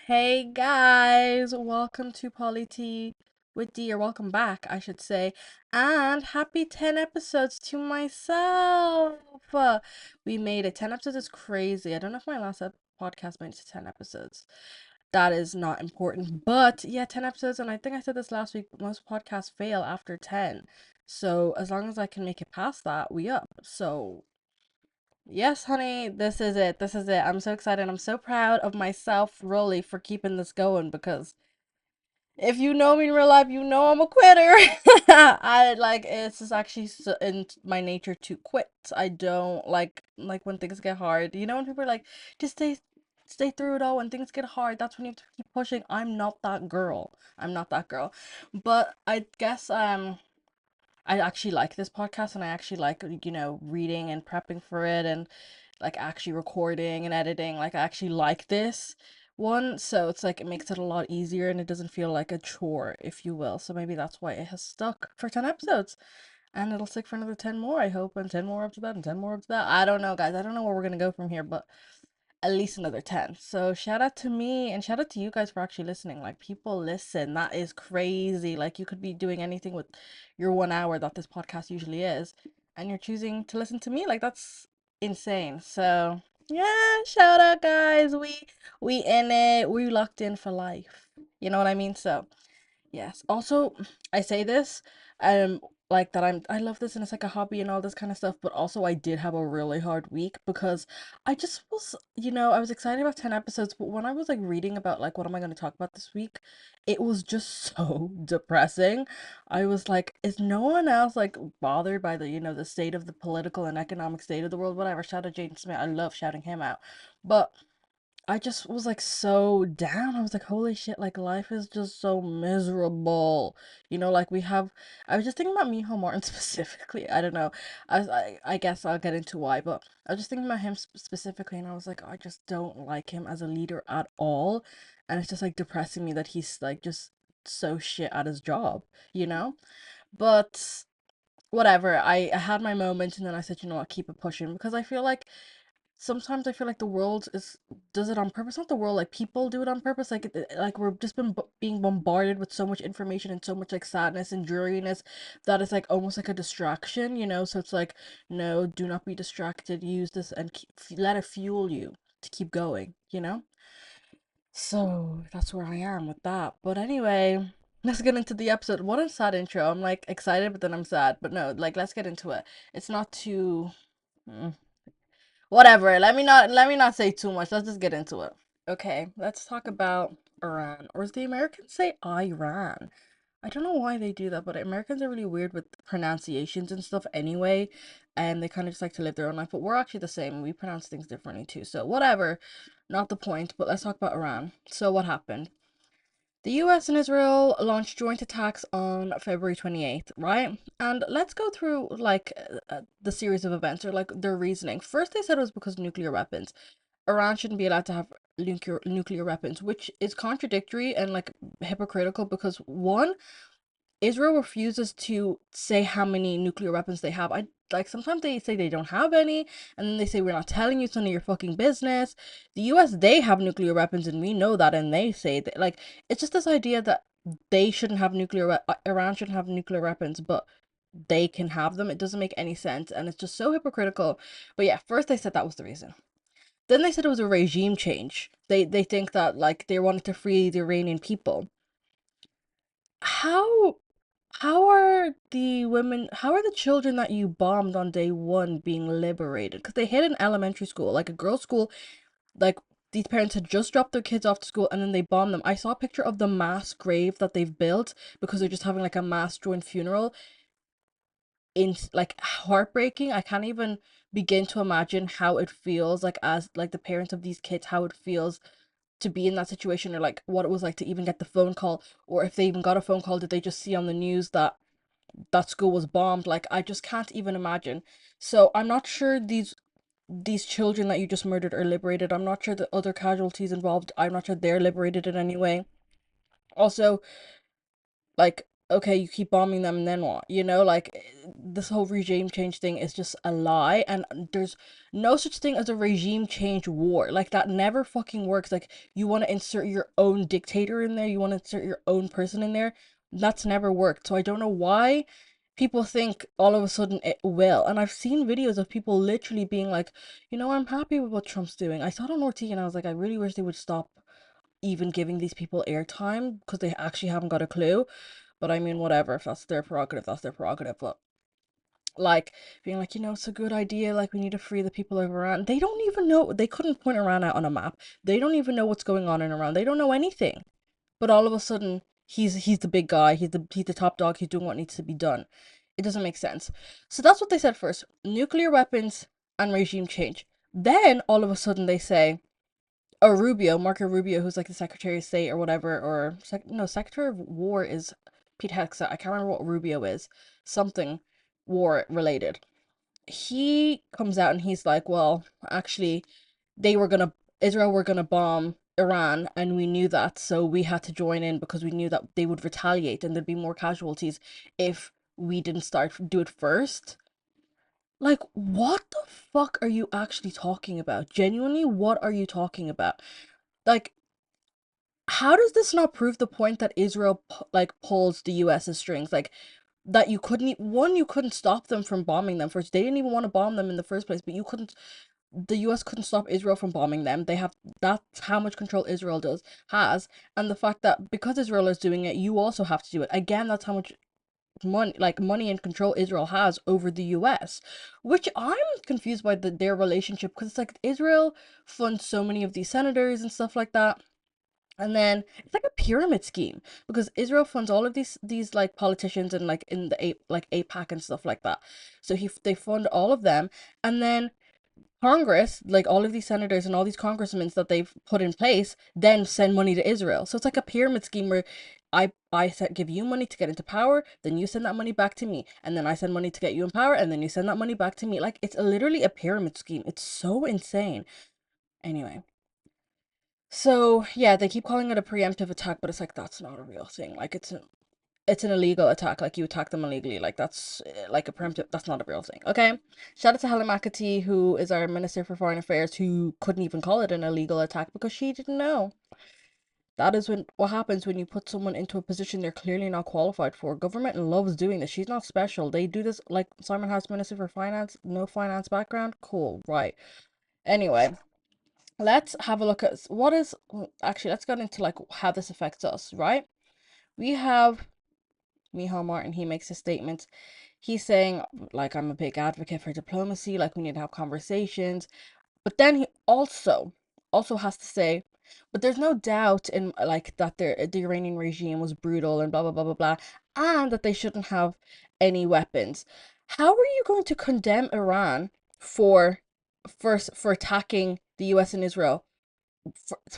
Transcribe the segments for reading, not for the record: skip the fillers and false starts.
Hey guys, welcome to Polly Tea with D, or welcome back, I should say, and happy 10 episodes to myself. We made it. 10 episodes is crazy. I don't know if my last podcast made it to 10 episodes. That is not important, but yeah, 10 episodes, and I think I said this last week, but most podcasts fail after 10. So as long as I can make it past that, we up. So yes, honey, this is it. This is it. I'm so excited. I'm so proud of myself, really, for keeping this going because if you know me in real life, you know I'm a quitter. I like it's just actually in my nature to quit. I don't like when things get hard. You know when people are like, just stay through it all. When things get hard, that's when you have to keep pushing. I'm not that girl. I'm not that girl. But I guess I actually like this podcast and I actually like, reading and prepping for it and like actually recording and editing. Like I actually like this one. So it's like it makes it a lot easier and it doesn't feel like a chore, if you will. So maybe that's why it has stuck for 10 episodes. And it'll stick for another 10 more, I hope, and 10 more up to that, and 10 more up to that. I don't know, guys. I don't know where we're gonna go from here, but at least another 10. So shout out to me and shout out to you guys for actually listening. Like people listen. That is crazy. Like you could be doing anything with your 1 hour that this podcast usually is, and you're choosing to listen to me. Like that's insane. So yeah, shout out guys. We in it. We locked in for life. You know what I mean? So yes. Also, I say this, um, like that I love this and it's like a hobby and all this kind of stuff, but also I did have a really hard week because I just was, I was excited about 10 episodes, but when I was like reading about like what am I going to talk about this week, it was just so depressing. I was like, is no one else like bothered by the state of the political and economic state of the world? Whatever. Shout out Jaden Smith. I love shouting him out. But I just was like so down. I was like, holy shit, like life is just so miserable. Like I was just thinking about Miho Martin specifically. I don't know. I guess I'll get into why, but I was just thinking about him specifically and I was like, I just don't like him as a leader at all. And it's just like depressing me that he's like just so shit at his job, you know? But whatever. I had my moment and then I said, you know what, keep it pushing because sometimes I feel like the world is does it on purpose. Not the world, like people do it on purpose. Like like we're just being bombarded with so much information and so much like sadness and dreariness that it's like almost like a distraction, you know. So it's like, no, do not be distracted. Use this and let it fuel you to keep going, you know. So that's where I am with that. But anyway, let's get into the episode. What a sad intro. I'm like excited, but then I'm sad. But no, like let's get into it. It's not too. mm, Whatever. Let me not say too much. Let's just get into it. Okay, let's talk about Iran. Or as the Americans say, Iran. I don't know why they do that, but Americans are really weird with pronunciations and stuff anyway, and they kind of just like to live their own life. But we're actually the same. We pronounce things differently too. So whatever. Not the point, but let's talk about Iran. So what happened? The US and Israel launched joint attacks on February 28th, right? And let's go through like the series of events or like their reasoning. First, they said it was because of nuclear weapons. Iran shouldn't be allowed to have nuclear weapons, which is contradictory and like hypocritical because one, Israel refuses to say how many nuclear weapons they have. I like sometimes they say they don't have any, and then they say we're not telling you, it's none of your fucking business. The US, they have nuclear weapons, and we know that, and they say that like it's just this idea that they shouldn't have Iran shouldn't have nuclear weapons, but they can have them. It doesn't make any sense, and it's just so hypocritical. But yeah, first they said that was the reason. Then they said it was a regime change. They think that like they wanted to free the Iranian people. How how are how are the children that you bombed on day one being liberated? Because they hit an elementary school, like a girls' school, like these parents had just dropped their kids off to school and then they bombed them. I saw a picture of the mass grave that they've built because they're just having like a mass joint funeral. In like heartbreaking. I can't even begin to imagine how it feels like as like the parents of these kids, how it feels to be in that situation or like what it was like to even get the phone call, or if they even got a phone call, did they just see on the news that that school was bombed? Like I just can't even imagine. So I'm not sure these children that you just murdered are liberated. I'm not sure the other casualties involved, I'm not sure they're liberated in any way. Also, like okay, you keep bombing them and then what? You know, like this whole regime change thing is just a lie, and there's no such thing as a regime change war. Like that never fucking works. Like you want to insert your own dictator in there, you want to insert your own person in there. That's never worked. So I don't know why people think all of a sudden it will. And I've seen videos of people literally being like, you know, I'm happy with what Trump's doing. I saw it on RT and I was like, I really wish they would stop even giving these people airtime because they actually haven't got a clue. But I mean, whatever. If that's their prerogative, that's their prerogative. But like being like, you know, it's a good idea. Like we need to free the people of Iran. They don't even know. They couldn't point Iran out on a map. They don't even know what's going on in Iran. They don't know anything. But all of a sudden, he's the big guy. He's the top dog. He's doing what needs to be done. It doesn't make sense. So that's what they said first: nuclear weapons and regime change. Then all of a sudden they say, or Rubio, Marco Rubio, who's like the Secretary of State or whatever, or no, Secretary of War is Pete Hegseth. I can't remember what Rubio is. Something war related. He comes out and he's like, well, actually, they were gonna Israel were gonna bomb Iran, and we knew that, so we had to join in because we knew that they would retaliate and there'd be more casualties if we didn't start do it first. Like, what the fuck are you actually talking about? Genuinely, what are you talking about? Like, how does this not prove the point that Israel like pulls the US's strings? Like that you couldn't one, you couldn't stop them from bombing them first. They didn't even want to bomb them in the first place, but you couldn't. The US couldn't stop Israel from bombing them. They have That's how much control Israel does has, and the fact that because Israel is doing it, you also have to do it. Again, that's how much money and control Israel has over the US, which I'm confused by their relationship because it's like Israel funds so many of these senators and stuff like that, and then it's like a pyramid scheme because Israel funds all of these like politicians and like in the APAC and stuff like that. So they fund all of them, and then Congress, like all of these senators and all these congressmen that they've put in place, then send money to Israel. So it's like a pyramid scheme where give you money to get into power, then you send that money back to me, and then I send money to get you in power, and then you send that money back to me. Like it's literally a pyramid scheme. It's so insane. Anyway. So yeah, they keep calling it a preemptive attack, but it's like that's not a real thing. Like it's an illegal attack. Like you attack them illegally. Like that's like a preemptive. That's not a real thing. Okay. Shout out to Helen McAtee, who is our Minister for Foreign Affairs, who couldn't even call it an illegal attack because she didn't know. That is what happens when you put someone into a position they're clearly not qualified for. Government loves doing this. She's not special. They do this like Simon House, Minister for Finance, no finance background. Cool, right? Anyway, let's have a look at what is actually. Let's get into like how this affects us, right? We have Michal Martin. He makes a statement. He's saying like I'm a big advocate for diplomacy. Like we need to have conversations. But then he also has to say, but there's no doubt in like that the Iranian regime was brutal and blah blah blah blah blah, and that they shouldn't have any weapons. How are you going to condemn Iran for for attacking the U.S. and Israel?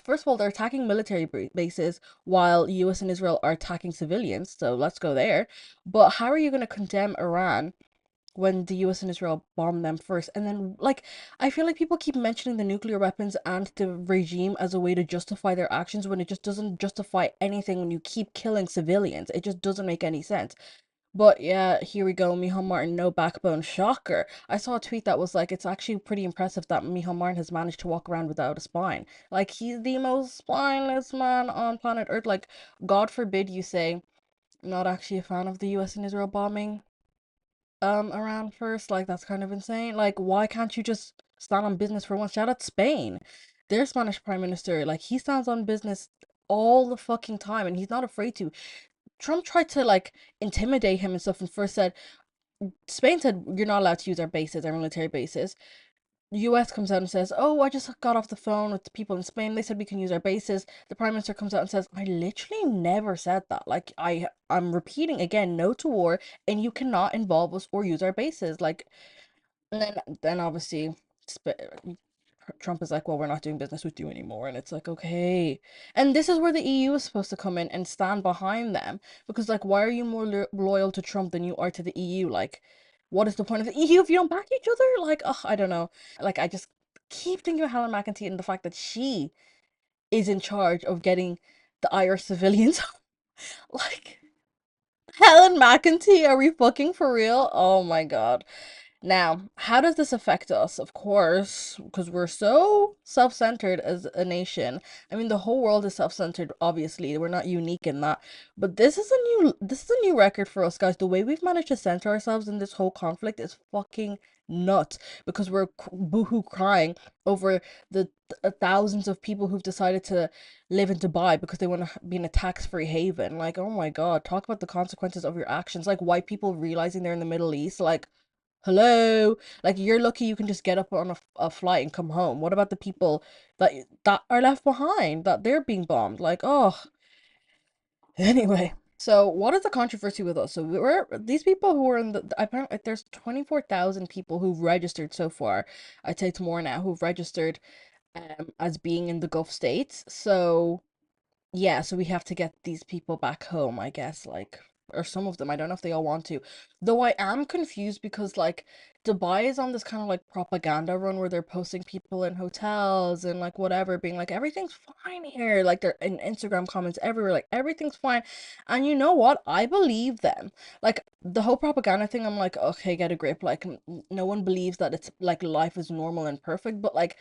First of all, they're attacking military bases while US and Israel are attacking civilians. So let's go there. But how are you going to condemn Iran when the US and Israel bomb them first? And then, like, I feel like people keep mentioning the nuclear weapons and the regime as a way to justify their actions when it just doesn't justify anything when you keep killing civilians. It just doesn't make any sense. But yeah, here we go. Michal Martin, no backbone. Shocker. I saw a tweet that was like, it's actually pretty impressive that Michal Martin has managed to walk around without a spine. Like, he's the most spineless man on planet Earth. Like, God forbid you say, not actually a fan of the US and Israel bombing Iran first. Like, that's kind of insane. Like, why can't you just stand on business for once? Shout out Spain. Their Spanish Prime Minister, like, he stands on business all the fucking time and he's not afraid to. Trump tried to like intimidate him and stuff and first said Spain said you're not allowed to use our bases, our military bases. The US comes out and says, "Oh, I just got off the phone with the people in Spain. They said we can use our bases." The prime minister comes out and says, "I literally never said that. Like I'm repeating again, no to war, and you cannot involve us or use our bases." Like, and then obviously Trump is like, well, we're not doing business with you anymore. And it's like, okay. And this is where the EU is supposed to come in and stand behind them. Because, like, why are you more loyal to Trump than you are to the EU? Like, what is the point of the EU if you don't back each other? Like, oh, I don't know. Like, I just keep thinking of Helen McEntee and the fact that she is in charge of getting the Irish civilians. Like, Helen McEntee, are we fucking for real? Oh my god. Now, how does this affect us? Of course, because we're so self-centered as a nation. I mean, the whole world is self-centered, obviously. We're not unique in that. But this is a new record for us, guys. The way we've managed to center ourselves in this whole conflict is fucking nuts because we're boohoo crying over the thousands of people who've decided to live in Dubai because they want to be in a tax-free haven. Like, oh my God, talk about the consequences of your actions. Like white people realizing they're in the Middle East, like hello, like you're lucky you can just get up on a flight and come home. What about the people that are left behind, that they're being bombed? Like, oh, anyway. So what is the controversy with us? So we're these people who are in the apparently there's 24,000 people who've registered so far. I'd say it's more now who've registered as being in the Gulf states. So yeah, so we have to get these people back home, I guess, like, or some of them. I don't know if they all want to. Though I am confused because, like, Dubai is on this kind of like propaganda run where they're posting people in hotels and like whatever, being like, everything's fine here. Like, they're in Instagram comments everywhere, like, everything's fine. And you know what? I believe them. Like, the whole propaganda thing, I'm like, okay, get a grip. Like, no one believes that it's like life is normal and perfect, but like,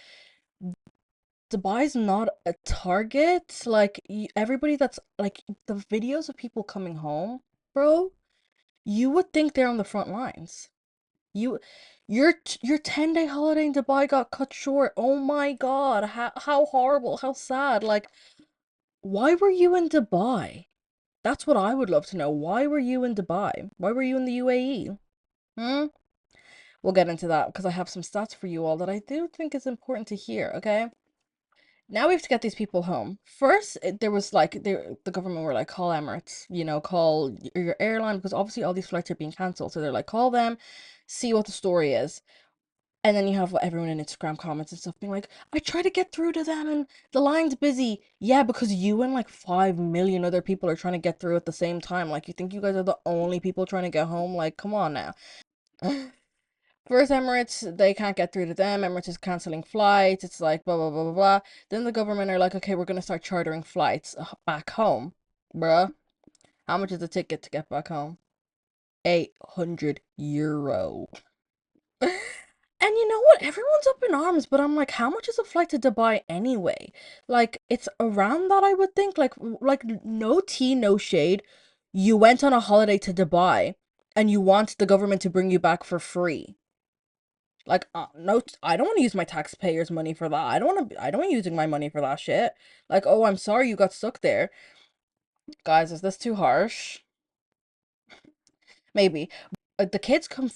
Dubai's not a target. Like everybody that's like the videos of people coming home, bro, you would think they're on the front lines. You your 10-day holiday in Dubai got cut short. Oh my God, how horrible, how sad. Like why were you in Dubai? That's what I would love to know. Why were you in Dubai? Why were you in the UAE? Hmm? We'll get into that because I have some stats for you all that I do think is important to hear, okay? Now we have to get these people home. First, there was like the government were like call Emirates, call your airline because obviously all these flights are being cancelled. So they're like call them, see what the story is. And then you have everyone in Instagram comments and stuff being like, I try to get through to them and the line's busy. Yeah, because you and like 5 million other people are trying to get through at the same time. Like you think you guys are the only people trying to get home? Like, come on now. First, Emirates, they can't get through to them. Emirates is canceling flights. It's like blah, blah, blah, blah, blah. Then the government are like, okay, we're going to start chartering flights back home. Bruh, how much is the ticket to get back home? €800. And you know what? Everyone's up in arms, but I'm like, how much is a flight to Dubai anyway? Like, it's around that, I would think. Like no tea, no shade. You went on a holiday to Dubai and you want the government to bring you back for free. Like, no, I don't want to use my taxpayers' money for that. I don't want using my money for that shit. Like, oh, I'm sorry you got stuck there. Guys, is this too harsh? Maybe. The kids come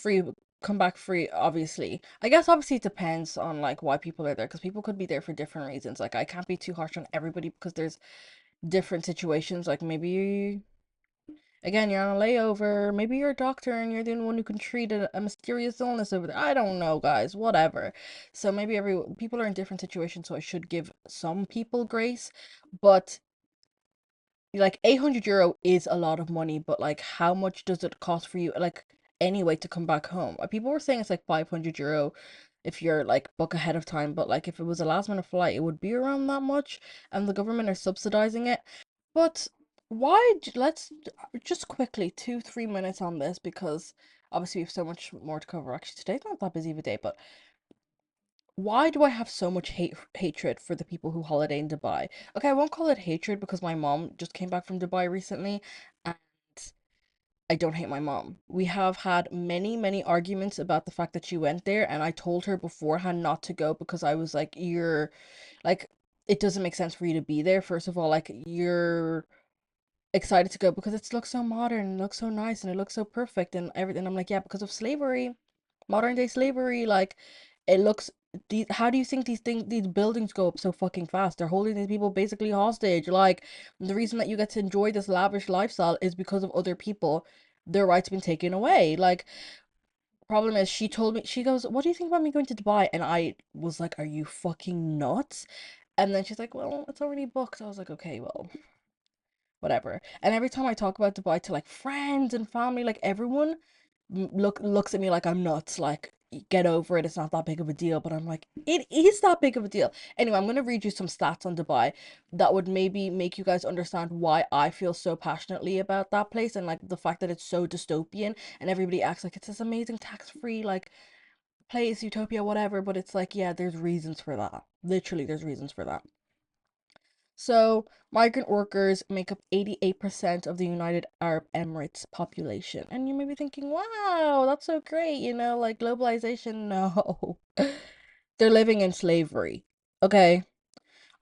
back free, obviously. I guess obviously it depends on like why people are there, because people could be there for different reasons. Like, I can't be too harsh on everybody because there's different situations. Like, maybe again, you're on a layover. Maybe you're a doctor and you're the only one who can treat a mysterious illness over there. I don't know, guys. Whatever. So maybe every people are in different situations, so I should give some people grace. But like €800 is a lot of money, but like how much does it cost for you like anyway to come back home? People were saying it's like €500 if you're like book ahead of time, but like if it was a last minute flight, it would be around that much, and the government are subsidizing it. But let's just quickly 2-3 minutes on this because obviously we have so much more to cover. Actually, today's not that busy of a day, but why do I have so much hatred for the people who holiday in Dubai? Okay, I won't call it hatred because my mom just came back from Dubai recently and I don't hate my mom. We have had many, many arguments about the fact that she went there, and I told her beforehand not to go because I was like, you're like, it doesn't make sense for you to be there. First of all, like, you're excited to go because it looks so modern, it looks so nice, and it looks so perfect and everything. I'm like, yeah, because of slavery, modern day slavery, like it looks how do you think these buildings go up so fucking fast? They're holding these people basically hostage. Like the reason that you get to enjoy this lavish lifestyle is because of other people. Their rights been taken away. Like problem is she told me, she goes, what do you think about me going to Dubai? And I was like, are you fucking nuts? And then she's like, well, it's already booked. I was like, okay, well, whatever. And every time I talk about Dubai to like friends and family, like everyone looks at me like I'm nuts, like get over it, it's not that big of a deal. But I'm like, it is that big of a deal. Anyway, I'm gonna read you some stats on Dubai that would maybe make you guys understand why I feel so passionately about that place, and like the fact that it's so dystopian and everybody acts like it's this amazing tax-free like place, utopia, whatever. But it's like, yeah, there's reasons for that. Literally, there's reasons for that. So, migrant workers make up 88% of the United Arab Emirates population. And you may be thinking, wow, that's so great, like globalization. No. They're living in slavery. Okay.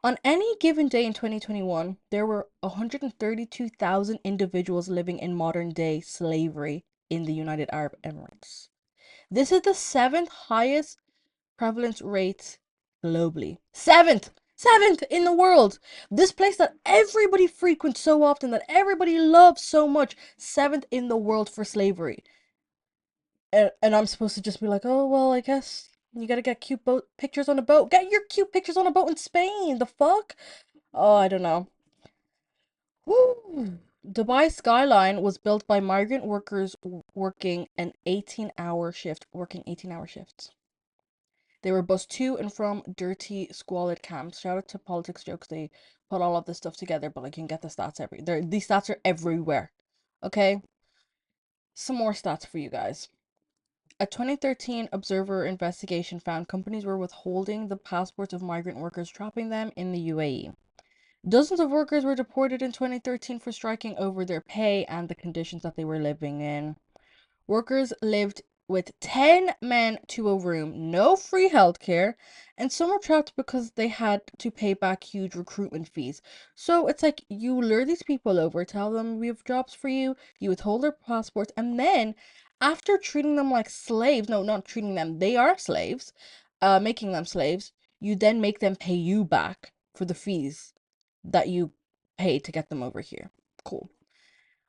On any given day in 2021, there were 132,000 individuals living in modern day slavery in the United Arab Emirates. This is the seventh highest prevalence rates globally. Seventh in the world. This place that everybody frequents so often, that everybody loves so much. Seventh in the world for slavery. And I'm supposed to just be like, oh, well, I guess you gotta get cute boat pictures on a boat. Get your cute pictures on a boat in Spain. The fuck? Oh, I don't know. Woo. Dubai skyline was built by migrant workers working an 18-hour shift, working 18-hour shifts. They were bussed to and from dirty, squalid camps. Shout out to Politics Jokes. They put all of this stuff together, but like you can get the stats these stats are everywhere. Okay? Some more stats for you guys. A 2013 Observer investigation found companies were withholding the passports of migrant workers, trapping them in the UAE. Dozens of workers were deported in 2013 for striking over their pay and the conditions that they were living in. Workers lived with 10 men to a room, no free healthcare, and some were trapped because they had to pay back huge recruitment fees. So it's like you lure these people over, tell them we have jobs for you, you withhold their passports, and then after treating them like slaves, no, not treating them, they are slaves, making them slaves, you then make them pay you back for the fees that you paid to get them over here. Cool.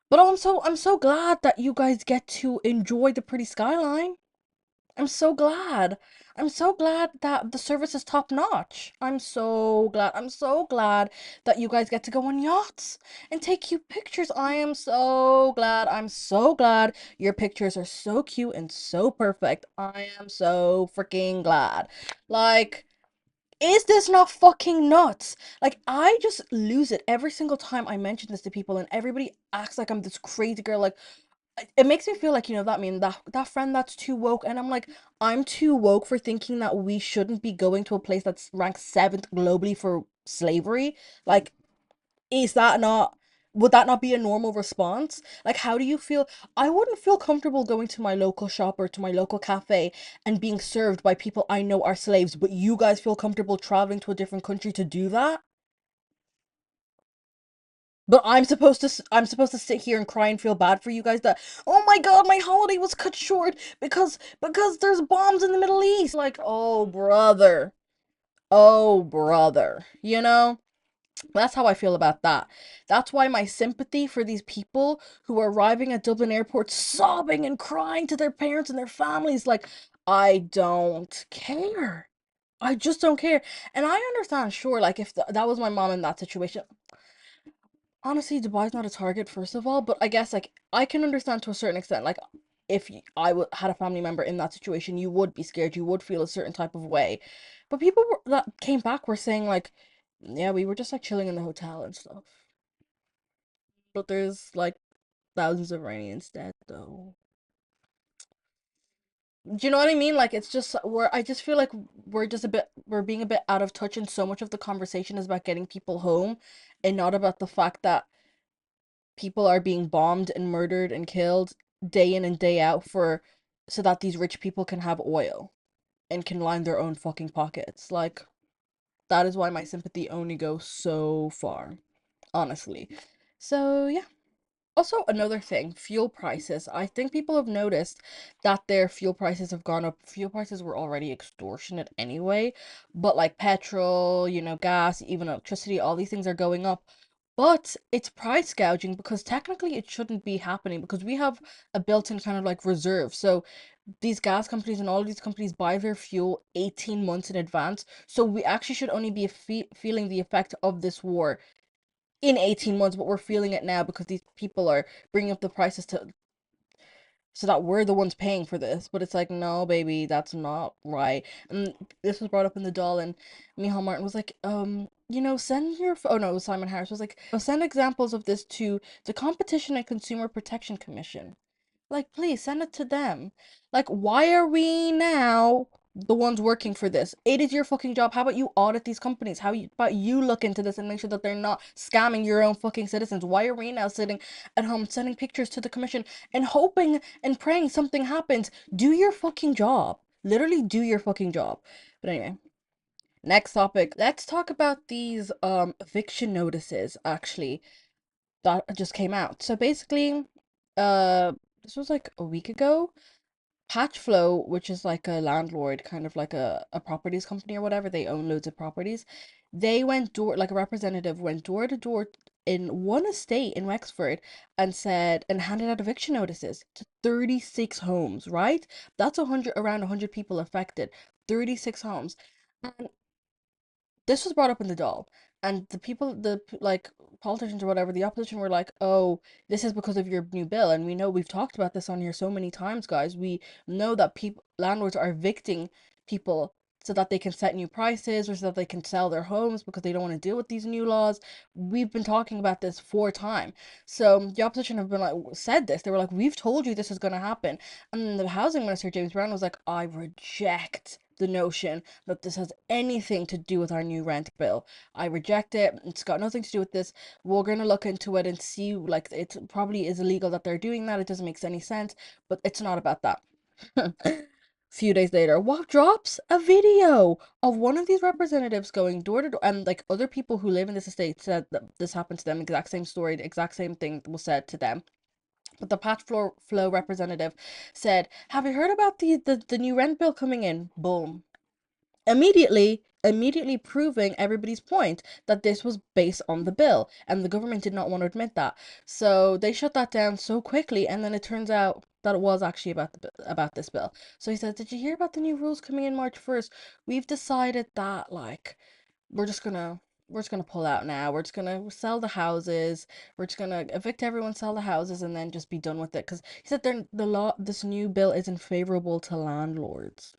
But I'm so glad that you guys get to enjoy the pretty skyline. I'm so glad. I'm so glad that the service is top notch. I'm so glad. I'm so glad that you guys get to go on yachts and take cute pictures. I am so glad. I'm so glad your pictures are so cute and so perfect. I am so freaking glad. Like, is this not fucking nuts? Like, I just lose it every single time I mention this to people, and everybody acts like I'm this crazy girl. Like, it makes me feel like, that friend that's too woke. And I'm like, I'm too woke for thinking that we shouldn't be going to a place that's ranked seventh globally for slavery. Like, is that not, would that not be a normal response? Like, how do you feel? I wouldn't feel comfortable going to my local shop or to my local cafe and being served by people I know are slaves, but you guys feel comfortable traveling to a different country to do that? But I'm supposed to sit here and cry and feel bad for you guys that, oh my god, my holiday was cut short because there's bombs in the Middle East. Like, oh brother. Oh brother. That's how I feel about that. That's why my sympathy for these people who are arriving at Dublin Airport sobbing and crying to their parents and their families, like, I don't care. I just don't care. And I understand, sure, like, if that was my mom in that situation. Honestly, Dubai's not a target, first of all, but I guess, like, I can understand to a certain extent. Like, if had a family member in that situation, you would be scared, you would feel a certain type of way. But that came back were saying, like, yeah, we were just like chilling in the hotel and stuff. But there's like thousands of Iranians dead, though. Do you know what I mean? Like, it's just I just feel like we're being a bit out of touch, and so much of the conversation is about getting people home and not about the fact that people are being bombed and murdered and killed day in and day out for so that these rich people can have oil and can line their own fucking pockets. Like, that is why my sympathy only goes so far, honestly. So yeah. Also, another thing, fuel prices. I think people have noticed that their fuel prices have gone up. Fuel prices were already extortionate anyway, but like petrol, gas, even electricity, all these things are going up. But it's price gouging because technically it shouldn't be happening because we have a built-in kind of like reserve. So these gas companies and all of these companies buy their fuel 18 months in advance. So we actually should only be feeling the effect of this war in 18 months, but we're feeling it now because these people are bringing up the prices to so that we're the ones paying for this. But it's like, no, baby, that's not right. And this was brought up in the doll, and Michal Martin was like, send your oh no, it was Simon Harris was like, oh, send examples of this to the Competition and Consumer Protection Commission. Like, please send it to them. Like, why are we now the ones working for this? It is your fucking job. How about you audit these companies? About you look into this and make sure that they're not scamming your own fucking citizens? Why are we now sitting at home sending pictures to the commission and hoping and praying something happens? Do your fucking job. Literally do your fucking job. But anyway, next topic. Let's talk about these eviction notices actually that just came out. So basically, uh, this was like a week ago. Patchflow, which is like a landlord, kind of like a properties company or whatever, they own loads of properties. They went door, like a representative went door to door in one estate in Wexford and said and handed out eviction notices to 36 homes, right? That's around 100 people affected. 36 homes. And this was brought up in the doll, and the people, like politicians or whatever, the opposition were like, "Oh, this is because of your new bill." And we know we've talked about this on here so many times, guys. We know that people, landlords are evicting people so that they can set new prices or so that they can sell their homes because they don't want to deal with these new laws. We've been talking about this for time. So the opposition have been like said this. They were like, "We've told you this is going to happen." And then the housing minister James Brown was like, "I reject the notion that this has anything to do with our new rent bill. I reject it. It's got nothing to do with this. We're gonna look into it and see. Like, it probably is illegal that they're doing that. It doesn't make any sense, but it's not about that." Few days later, what drops a video of one of these representatives going door to door, and like other people who live in this estate said that this happened to them. Exact same story, the exact same thing was said to them. But the patch flow representative said, "Have you heard about the new rent bill coming in?" Boom, immediately proving everybody's point that this was based on the bill, and the government did not want to admit that. So they shut that down so quickly, and then it turns out that it was actually about this bill. So he says, "Did you hear about the new rules coming in March 1st? We've decided that like we're just gonna we're just gonna pull out now. We're just gonna sell the houses. We're just gonna evict everyone, sell the houses, and then just be done with it." Because he said this new bill isn't favorable to landlords.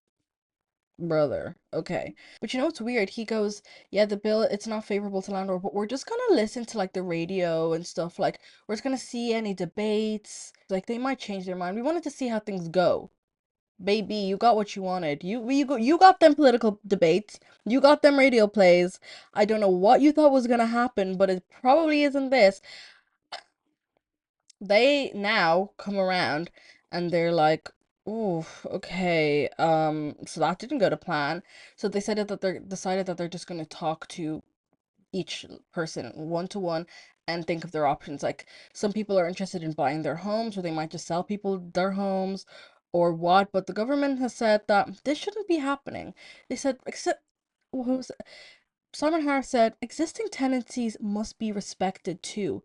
Brother, okay. But you know what's weird? He goes, "Yeah, the bill, it's not favorable to landlord, but we're just gonna listen to like the radio and stuff. Like, we're just gonna see any debates. Like, they might change their mind. We wanted to see how things go." Baby, you got what you wanted. You got them political debates. You got them radio plays. I don't know what you thought was gonna happen, but it probably isn't this. They now come around and they're like, "Oh, okay. So that didn't go to plan." So they said that they're decided that they're just gonna talk to each person one to one and think of their options. Like, some people are interested in buying their homes, or they might just sell people their homes or what, but the government has said that this shouldn't be happening. They said, except what was it? Simon Harris said, "Existing tenancies must be respected too."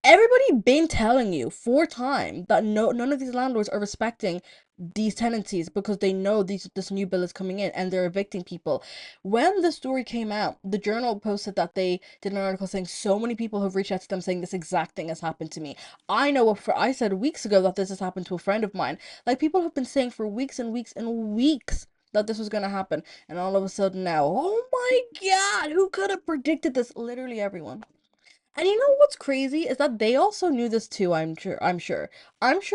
Everybody been telling you for time that none of these landlords are respecting these tenancies because they know this new bill is coming in and they're evicting people. When the story came out, the Journal posted that they did an article saying so many people have reached out to them saying this exact thing has happened to me. I know I said weeks ago that this has happened to a friend of mine. Like, people have been saying for weeks and weeks and weeks that this was going to happen, and all of a sudden now, oh my god, who could have predicted this? Literally everyone. And you know what's crazy is that they also knew this too, I'm sure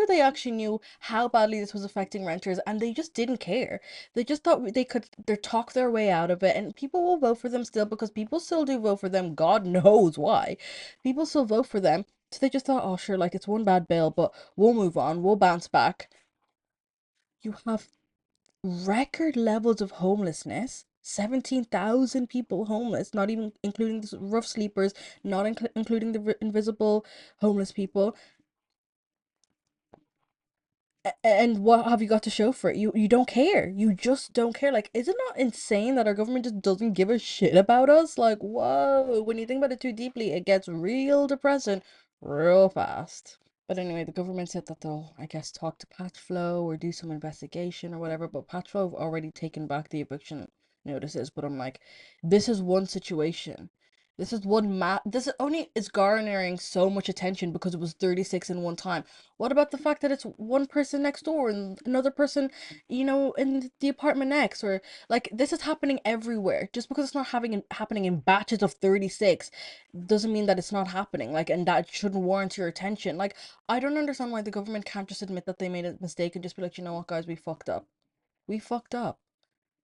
they actually knew how badly this was affecting renters, and they just didn't care. They just thought they could they talk their way out of it, and people will vote for them still because people still do vote for them. God knows why. People still vote for them. So they just thought, "Oh, sure, like, it's one bad bill, but we'll move on. We'll bounce back." You have record levels of homelessness. 17,000 people homeless, not even including the rough sleepers, not including the invisible homeless people. And what have you got to show for it? You don't care. You just don't care. Like, is it not insane that our government just doesn't give a shit about us? Like, whoa, when you think about it too deeply, it gets real depressing real fast. But anyway, the government said that they'll, I guess, talk to Patchflow or do some investigation or whatever. But Patchflow have already taken back the eviction notices. But I'm like, this is one situation. This is this is only is garnering so much attention because it was 36 in one time. What about the fact that it's one person next door and another person, in the apartment next, or like this is happening everywhere. Just because it's not happening in batches of 36 doesn't mean that it's not happening. Like, and that shouldn't warrant your attention. Like, I don't understand why the government can't just admit that they made a mistake and just be like, you know what, guys, we fucked up. We fucked up,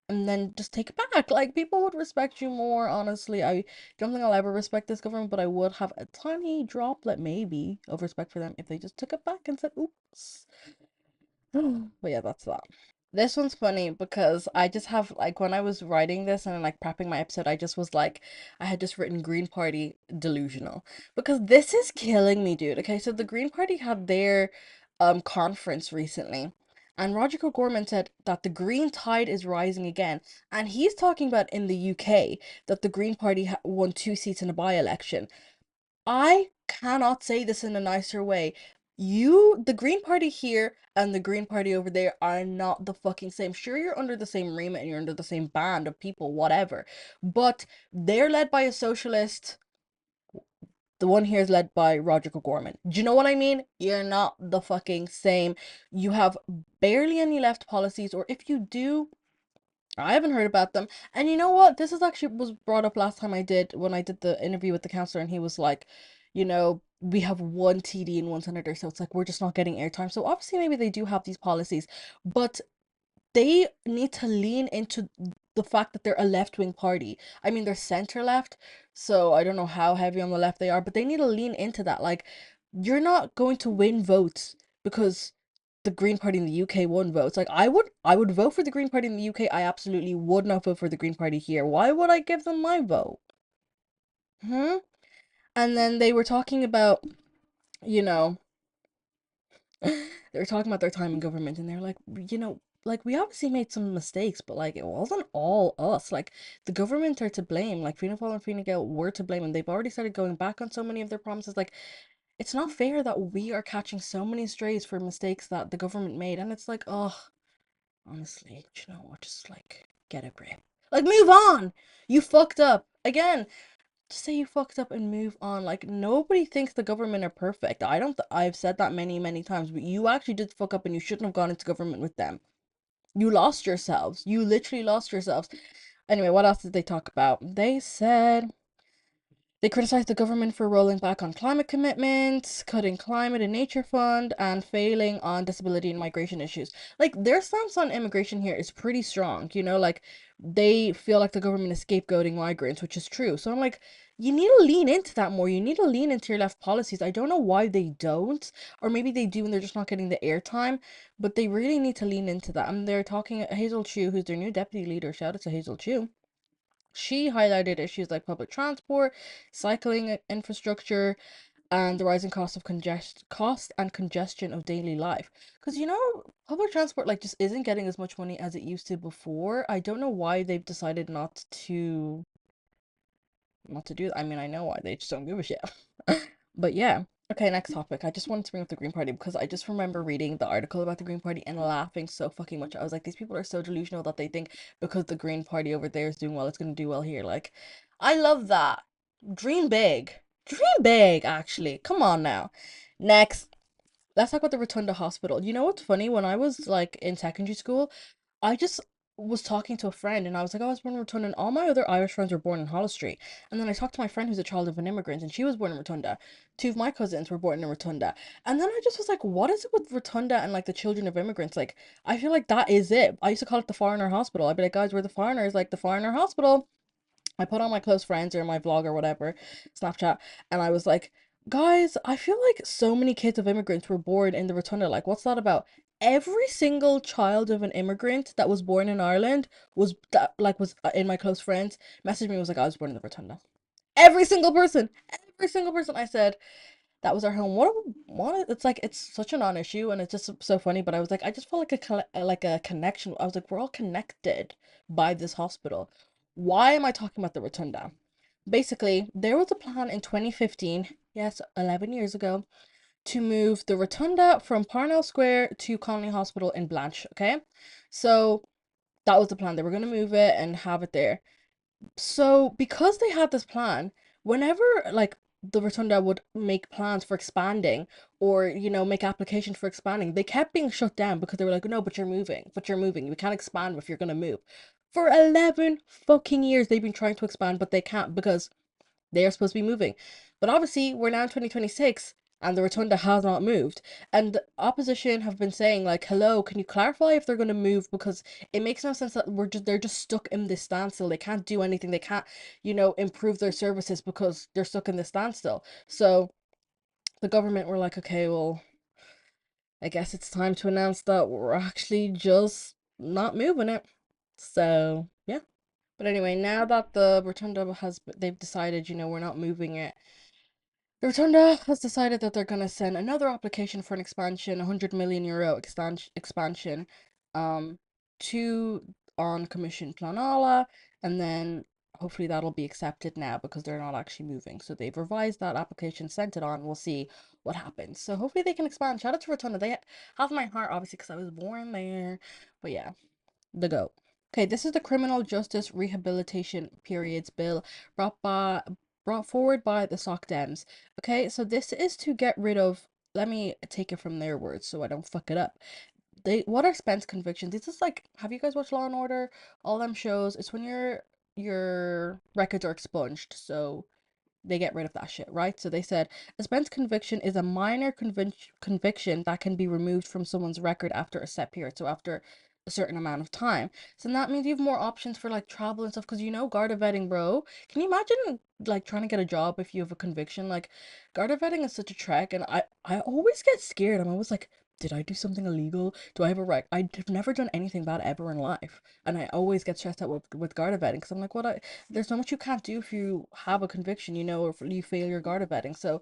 and then just take it back. Like, people would respect you more, honestly. I don't think I'll ever respect this government, but I would have a tiny droplet, maybe, of respect for them if they just took it back and said, oops. But yeah, that's that. This one's funny because I just have like when I was writing this and like prepping my episode, I just was like, I had just written Green Party delusional because this is killing me, dude. Okay, so the Green Party had their conference recently, and Roger O'Gorman said that the Green tide is rising again, and he's talking about in the UK that the Green Party won 2 seats in a by-election. I cannot say this in a nicer way. The Green Party here and the Green Party over there are not the fucking same. Sure, you're under the same remit and you're under the same band of people, whatever. But they're led by a socialist. The one here is led by Roger O'Gorman. Do you know what I mean? You're not the fucking same. You have barely any left policies, or if you do, I haven't heard about them. And you know what? This is actually was brought up last time when I did the interview with the counselor, and he was like, we have one TD and one senator, so it's like we're just not getting airtime. So obviously maybe they do have these policies, but they need to lean into the fact that they're a left-wing party. I mean, they're center left, so I don't know how heavy on the left they are, but they need to lean into that. Like, you're not going to win votes because the Green Party in the UK won votes. Like, I would vote for the Green Party in the UK. I absolutely would not vote for the Green Party here. Why would I give them my vote? Hmm? And then they were talking about, you know, they were talking about their time in government, and they're like, like we obviously made some mistakes, but like it wasn't all us. Like, the government are to blame. Like, Fianna Fáil and Fine Gael were to blame, and they've already started going back on so many of their promises. Like, it's not fair that we are catching so many strays for mistakes that the government made, and it's like, oh, honestly, you know what? Just like get a grip. Like, move on. You fucked up again. Just say you fucked up and move on. Like, nobody thinks the government are perfect. I don't. I've said that many, many times, but you actually did fuck up, and you shouldn't have gone into government with them. You lost yourselves. You literally lost yourselves. Anyway, what else did they talk about? They criticized the government for rolling back on climate commitments, cutting climate and nature fund, and failing on disability and migration issues. Like, their stance on immigration here is pretty strong, like they feel like the government is scapegoating migrants, which is true. So I'm like, you need to lean into that more. You need to lean into your left policies. I don't know why they don't, or maybe they do and they're just not getting the airtime, but they really need to lean into that. And they're talking Hazel Chu, who's their new deputy leader. Shout out to Hazel Chu. She highlighted issues like public transport, cycling infrastructure, and the rising cost and congestion of daily life. Because public transport like just isn't getting as much money as it used to before. I don't know why they've decided not to do that. I mean, I know why, they just don't give a shit. But yeah. Okay, next topic. I just wanted to bring up the Green Party because I just remember reading the article about the Green Party and laughing so fucking much. I was like, these people are so delusional that they think because the Green Party over there is doing well, it's gonna do well here. Like, I love that. Dream big. Dream big, actually. Come on now. Next, let's talk about the Rotunda Hospital. You know what's funny? When I was like in secondary school, I just was talking to a friend and I was like, oh, I was born in Rotunda, and all my other Irish friends were born in Hollis Street. And then I talked to my friend who's a child of an immigrant and she was born in Rotunda. Two of my cousins were born in Rotunda. And then I just was like, what is it with Rotunda and like the children of immigrants? Like, I feel like that is it. I used to call it the foreigner hospital. I'd be like, guys, we're the foreigners, like the foreigner hospital. I put on my close friends or my vlog or whatever, Snapchat, and I was like, guys, I feel like so many kids of immigrants were born in the Rotunda. Like, what's that about? Every single child of an immigrant that was born in Ireland was in my close friends messaged me, was like, I was born in the Rotunda. Every single person. I said that was our home. It's like it's such a non-issue and it's just so funny. But I was like, I just felt like a connection. I was like, we're all connected by this hospital. Why am I talking about the Rotunda? Basically, there was a plan in 2015, yes, 11 years ago, to move the Rotunda from Parnell Square to Connolly Hospital in Blanche, okay? So that was the plan. They were going to move it and have it there. So because they had this plan, whenever like the Rotunda would make plans for expanding or, make applications for expanding, they kept being shut down because they were like, no, but you're moving. We can't expand if you're gonna move. For 11 fucking years, they've been trying to expand, but they can't because they are supposed to be moving. But obviously, we're now in 2026 and the rotunda has not moved. And the opposition have been saying, like, hello, can you clarify if they're going to move? Because it makes no sense that they're just stuck in this standstill. They can't do anything. They can't, improve their services because they're stuck in this standstill. So the government were like, okay, well, I guess it's time to announce that we're actually just not moving it. So, yeah. But anyway, now that the rotunda they've decided, we're not moving it. The Rotunda has decided that they're going to send another application for an expansion, 100 million euro expansion, um, to on Commission Planala, and then hopefully that'll be accepted now because they're not actually moving. So they've revised that application, sent it on. We'll see what happens. So hopefully they can expand. Shout out to Rotunda. They have my heart, obviously, because I was born there. But yeah, the goat. Okay, this is the Criminal Justice Rehabilitation Periods Bill brought by brought forward by the Soc Dems. Okay, so this is to get rid of. Let me take it from their words so I don't fuck it up. What are Spence convictions? This is like, have you guys watched Law and Order? All them shows. It's when your records are expunged. So they get rid of that shit, right? So they said a Spence conviction is a minor conviction that can be removed from someone's record after a set period, so after a certain amount of time. So that means you have more options for like travel and stuff because Garda vetting, bro. Can you imagine like trying to get a job if you have a conviction? Like Garda vetting is such a trek, and I always get scared. I'm always like, did I do something illegal? Do I have a right? I've never done anything bad ever in life, and I always get stressed out with Garda vetting because I'm like, there's so much you can't do if you have a conviction, or if you fail your Garda vetting. So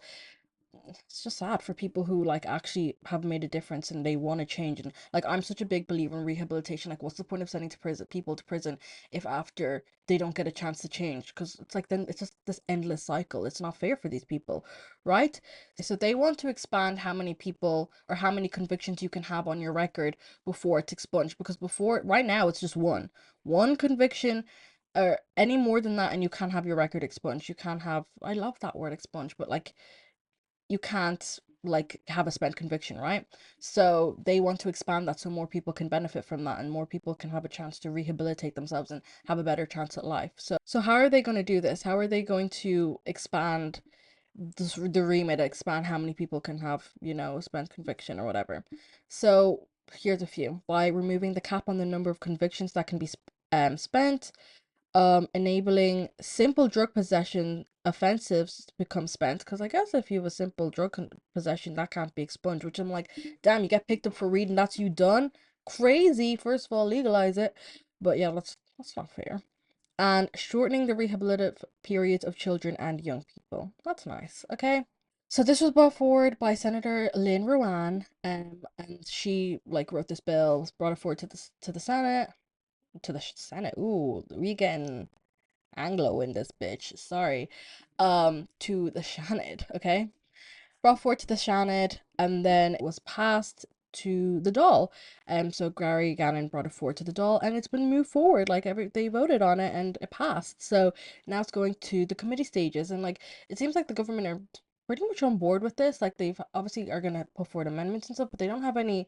it's just sad for people who like actually have made a difference and they want to change. And like, I'm such a big believer in rehabilitation. Like, what's the point of sending people to prison if after they don't get a chance to change? Because it's like then it's just this endless cycle. It's not fair for these people, right? So they want to expand how many people or how many convictions you can have on your record before it's expunged. Because before, right now, it's just one conviction. Or any more than that, and you can't have your record expunged. You can't have, I love that word expunged, but like you can't like have a spent conviction, right? So they want to expand that so more people can benefit from that and more people can have a chance to rehabilitate themselves and have a better chance at life. So how are they going to do this? How are they going to expand the remit, expand how many people can have, a spent conviction or whatever? So here's a few. By removing the cap on the number of convictions that can be spent, enabling simple drug possession offensives to become spent, because I guess if you have a simple possession that can't be expunged, which I'm like, damn, you get picked up for reading, that's you done. Crazy. First of all, legalize it. But yeah, that's not fair. And shortening the rehabilitative periods of children and young people, that's nice. Okay, so this was brought forward by Senator Lynn Ruan, and she like wrote this bill, brought it forward to the Senate, to the Senate. Ooh, we getting Anglo in this bitch. Sorry. To the Shanid, okay? Brought forward to the Shanid, and then it was passed to the Dáil. So Gary Gannon brought it forward to the Dáil, and it's been moved forward. Like they voted on it and it passed. So now it's going to the committee stages, and like it seems like the government are pretty much on board with this. Like they've obviously are gonna put forward amendments and stuff, but they don't have any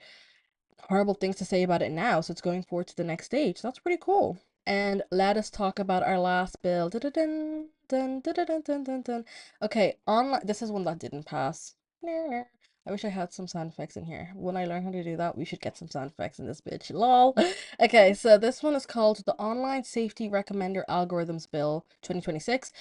horrible things to say about it now, so it's going forward to the next stage. So that's pretty cool. And let us talk about our last bill. Dun, dun, dun, dun, dun, dun, dun, dun. Okay, online. This is one that didn't pass. I wish I had some sound effects in here. When I learn how to do that, we should get some sound effects in this bitch. Lol. Okay, so this one is called the Online Safety Recommender Algorithms Bill 2026,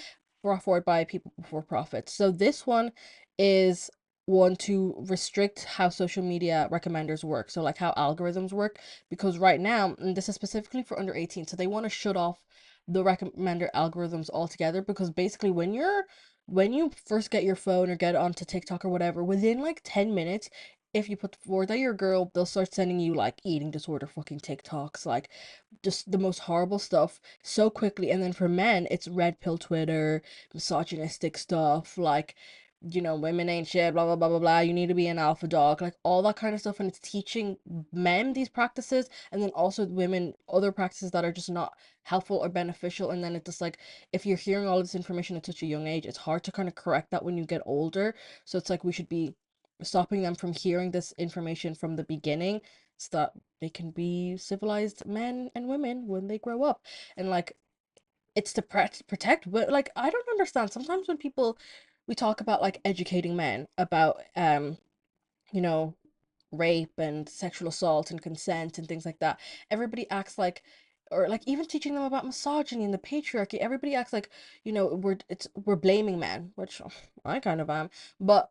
brought forward by People Before Profit. So this one is one to restrict how social media recommenders work. So like how algorithms work, because right now, and this is specifically for under 18, so they want to shut off the recommender algorithms altogether because basically when you first get your phone or get onto TikTok or whatever, within like 10 minutes, if you put forward that you're a girl, they'll start sending you like eating disorder fucking TikToks, like just the most horrible stuff so quickly. And then for men, it's red pill Twitter, misogynistic stuff, like women ain't shit, blah blah blah blah blah. You need to be an alpha dog, like all that kind of stuff, and it's teaching men these practices, and then also women other practices that are just not helpful or beneficial. And then it's just like if you're hearing all this information at such a young age, it's hard to kind of correct that when you get older. So it's like we should be stopping them from hearing this information from the beginning so that they can be civilized men and women when they grow up. And like it's to protect, but like I don't understand sometimes when people we talk about like educating men about you know rape and sexual assault and consent and things like that. Everybody acts like, or like even teaching them about misogyny and the patriarchy, everybody acts like, we're blaming men, which I kind of am, but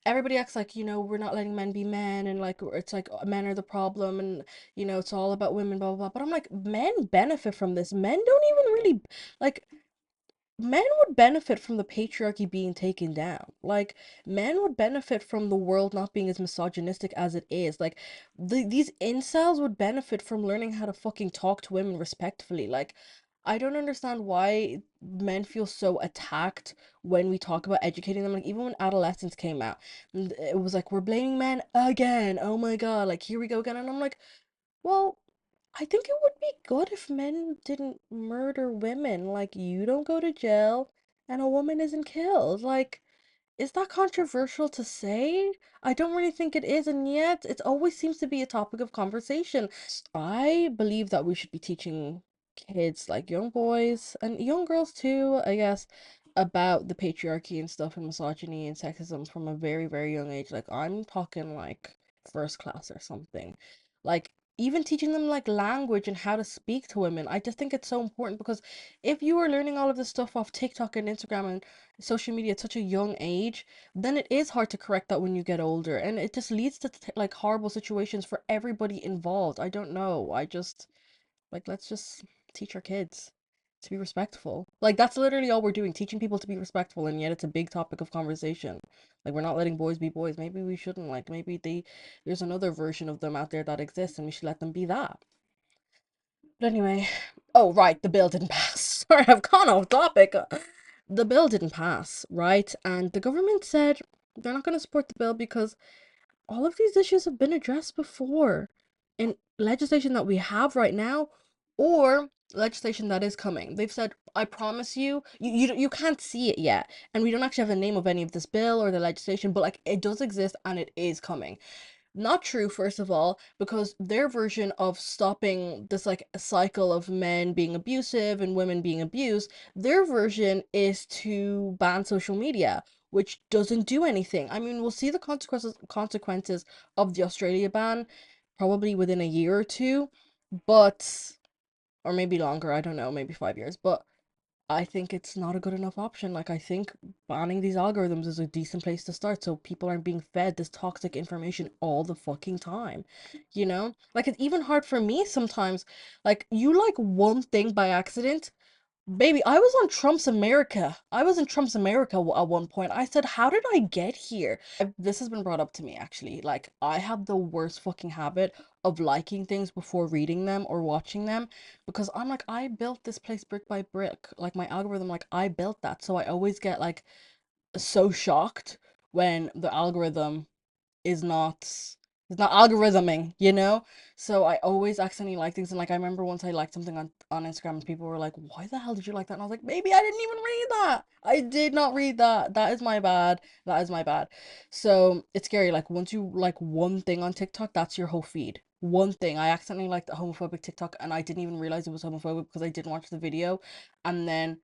everybody acts like, we're not letting men be men, and like it's like men are the problem, and it's all about women, blah blah blah. But I'm like, men benefit from this. Men don't even really like men would benefit from the patriarchy being taken down. Like, men would benefit from the world not being as misogynistic as it is. Like, these incels would benefit from learning how to fucking talk to women respectfully. Like, I don't understand why men feel so attacked when we talk about educating them. Like, even when adolescence came out, it was like, we're blaming men again. Oh my God, like, here we go again. And I'm like, well, I think it would be good if men didn't murder women. Like, you don't go to jail and a woman isn't killed. Like, is that controversial to say? I don't really think it is, and yet it always seems to be a topic of conversation. I believe that we should be teaching kids, like young boys and young girls too, I guess, about the patriarchy and stuff and misogyny and sexism from a very, very young age. Like, I'm talking like first class or something. Like, even teaching them like language and how to speak to women. I just think it's so important because if you are learning all of this stuff off TikTok and Instagram and social media at such a young age, then it is hard to correct that when you get older, and it just leads to like horrible situations for everybody involved. I don't know. I just like let's just teach our kids to be respectful. Like that's literally all we're doing, teaching people to be respectful, and yet it's a big topic of conversation. Like we're not letting boys be boys. Maybe we shouldn't. Like maybe there's another version of them out there that exists and we should let them be that. But anyway, oh right, the bill didn't pass. Sorry, I've gone off topic. The bill didn't pass, right? And the government said they're not going to support the bill because all of these issues have been addressed before in legislation that we have right now or legislation that is coming. They've said, I promise you, you can't see it yet. And we don't actually have the name of any of this bill or the legislation, but like it does exist and it is coming. Not true, first of all, because their version of stopping this like cycle of men being abusive and women being abused, their version is to ban social media, which doesn't do anything. I mean, we'll see the consequences of the Australia ban probably within a year or two, but or maybe longer, I don't know, maybe 5 years, but I think it's not a good enough option. Like, I think banning these algorithms is a decent place to start so people aren't being fed this toxic information all the fucking time. Like, it's even hard for me sometimes. Like, you like one thing by accident. Baby, I was on Trump's America. I was in Trump's America at one point. I said, how did I get here? This has been brought up to me actually. Like, I have the worst fucking habit of liking things before reading them or watching them because I'm like, I built this place brick by brick. Like, my algorithm, like, I built that. So I always get like so shocked when the algorithm is not algorithming, you know? So I always accidentally like things, and like I remember once I liked something on Instagram and people were like, why the hell did you like that? And I was like, maybe I didn't even read that. I did not read that. That is my bad. That is my bad. So it's scary. Like once you like one thing on TikTok, that's your whole feed. One thing. I accidentally liked a homophobic TikTok and I didn't even realize it was homophobic because I didn't watch the video. And then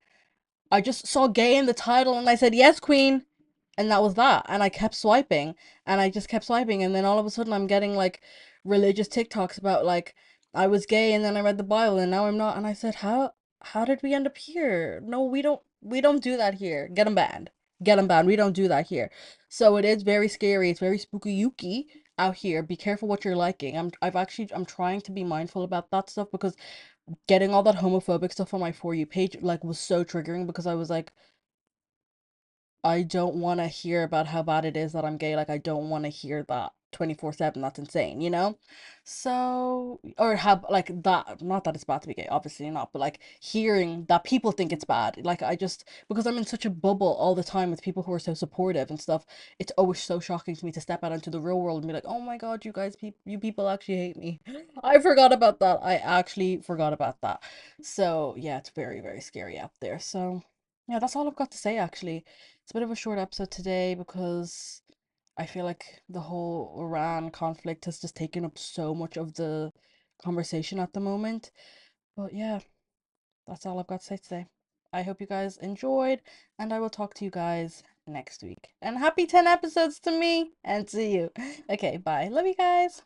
I just saw gay in the title and I said, yes, queen. And that was that. And I kept swiping and I just kept swiping. And then all of a sudden I'm getting like religious TikToks about like I was gay and then I read the Bible and now I'm not. And I said, how did we end up here? No, we don't do that here. Get them banned. Get them banned. We don't do that here. So it is very scary. It's very spooky yuki out here. Be careful what you're liking. I'm trying to be mindful about that stuff because getting all that homophobic stuff on my For You page like was so triggering because I was like, I don't want to hear about how bad it is that I'm gay. Like, I don't want to hear that. 24/7. That's insane, you know? So, or how, like that, not that it's bad to be gay, obviously not, but like hearing that people think it's bad, like I just, because I'm in such a bubble all the time with people who are so supportive and stuff, it's always so shocking to me to step out into the real world and be like, oh my God, you guys, you people actually hate me. I forgot about that. I actually forgot about that. So, yeah, it's very, very scary out there. So, yeah, that's all I've got to say, actually. It's a bit of a short episode today because I feel like the whole Iran conflict has just taken up so much of the conversation at the moment. But yeah, that's all I've got to say today. I hope you guys enjoyed, and I will talk to you guys next week. And happy 10 episodes to me, and to you. Okay, bye. Love you guys.